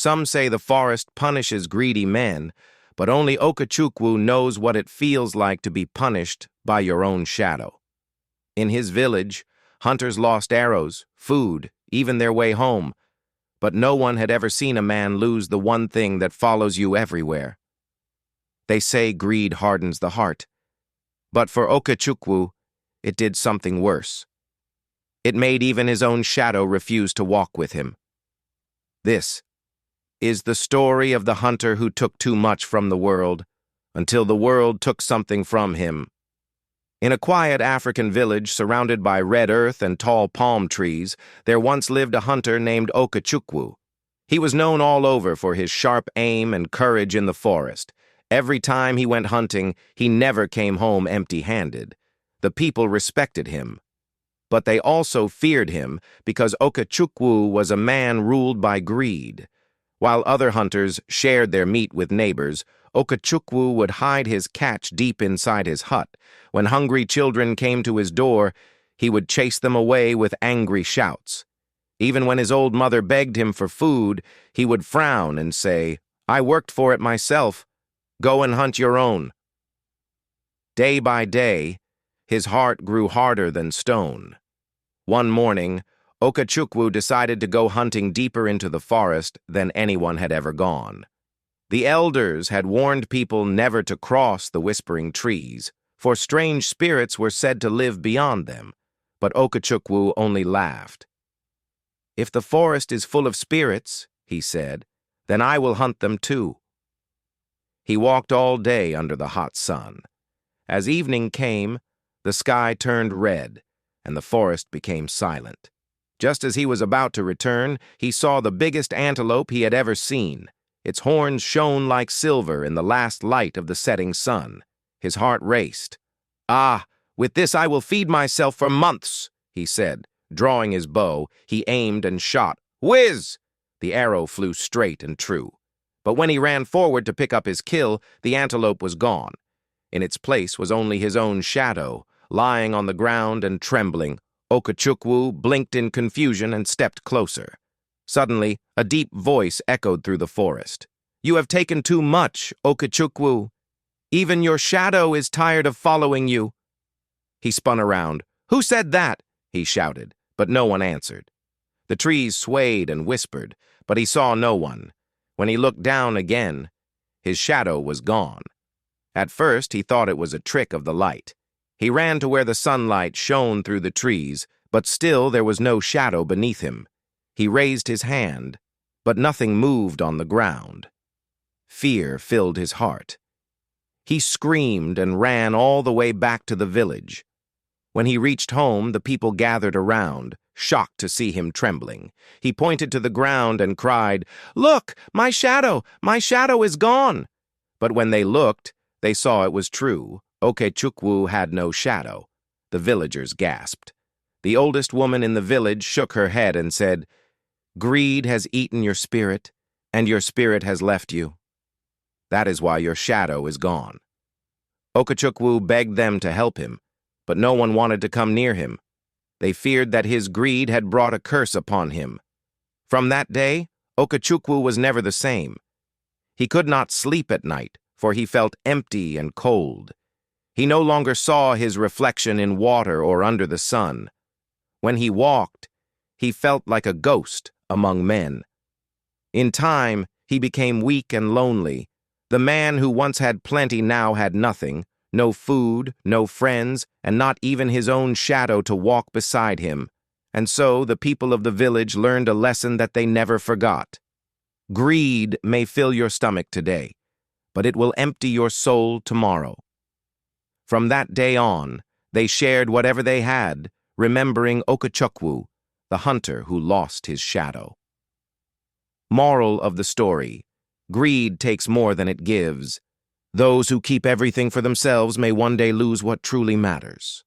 Some say the forest punishes greedy men, but only Okechukwu knows what it feels like to be punished by your own shadow. In his village, hunters lost arrows, food, even their way home, but no one had ever seen a man lose the one thing that follows you everywhere. They say greed hardens the heart, but for Okechukwu, it did something worse. It made even his own shadow refuse to walk with him. This is the story of the hunter who took too much from the world until the world took something from him. In a quiet African village surrounded by red earth and tall palm trees, there once lived a hunter named Okechukwu. He was known all over for his sharp aim and courage in the forest. Every time he went hunting, he never came home empty-handed. The people respected him, but they also feared him because Okechukwu was a man ruled by greed. While other hunters shared their meat with neighbors, Okechukwu would hide his catch deep inside his hut. When hungry children came to his door, he would chase them away with angry shouts. Even when his old mother begged him for food, he would frown and say, "I worked for it myself. Go and hunt your own." Day by day, his heart grew harder than stone. One morning, Okechukwu decided to go hunting deeper into the forest than anyone had ever gone. The elders had warned people never to cross the whispering trees, for strange spirits were said to live beyond them, but Okechukwu only laughed. "If the forest is full of spirits," he said, "then I will hunt them too." He walked all day under the hot sun. As evening came, the sky turned red, and the forest became silent. Just as he was about to return, he saw the biggest antelope he had ever seen. Its horns shone like silver in the last light of the setting sun. His heart raced. "Ah, with this I will feed myself for months," he said. Drawing his bow, he aimed and shot. Whiz! The arrow flew straight and true. But when he ran forward to pick up his kill, the antelope was gone. In its place was only his own shadow, lying on the ground and trembling. Okechukwu blinked in confusion and stepped closer. Suddenly, a deep voice echoed through the forest. "You have taken too much, Okechukwu. Even your shadow is tired of following you." He spun around. "Who said that?" he shouted, but no one answered. The trees swayed and whispered, but he saw no one. When he looked down again, his shadow was gone. At first, he thought it was a trick of the light. He ran to where the sunlight shone through the trees, but still there was no shadow beneath him. He raised his hand, but nothing moved on the ground. Fear filled his heart. He screamed and ran all the way back to the village. When he reached home, the people gathered around, shocked to see him trembling. He pointed to the ground and cried, "Look, my shadow is gone." But when they looked, they saw it was true. Okechukwu had no shadow. The villagers gasped. The oldest woman in the village shook her head and said, "Greed has eaten your spirit, and your spirit has left you. That is why your shadow is gone." Okechukwu begged them to help him, but no one wanted to come near him. They feared that his greed had brought a curse upon him. From that day, Okechukwu was never the same. He could not sleep at night, for he felt empty and cold. He no longer saw his reflection in water or under the sun. When he walked, he felt like a ghost among men. In time, he became weak and lonely. The man who once had plenty now had nothing, no food, no friends, and not even his own shadow to walk beside him. And so the people of the village learned a lesson that they never forgot. Greed may fill your stomach today, but it will empty your soul tomorrow. From that day on, they shared whatever they had, remembering Okechukwu, the hunter who lost his shadow. Moral of the story: greed takes more than it gives. Those who keep everything for themselves may one day lose what truly matters.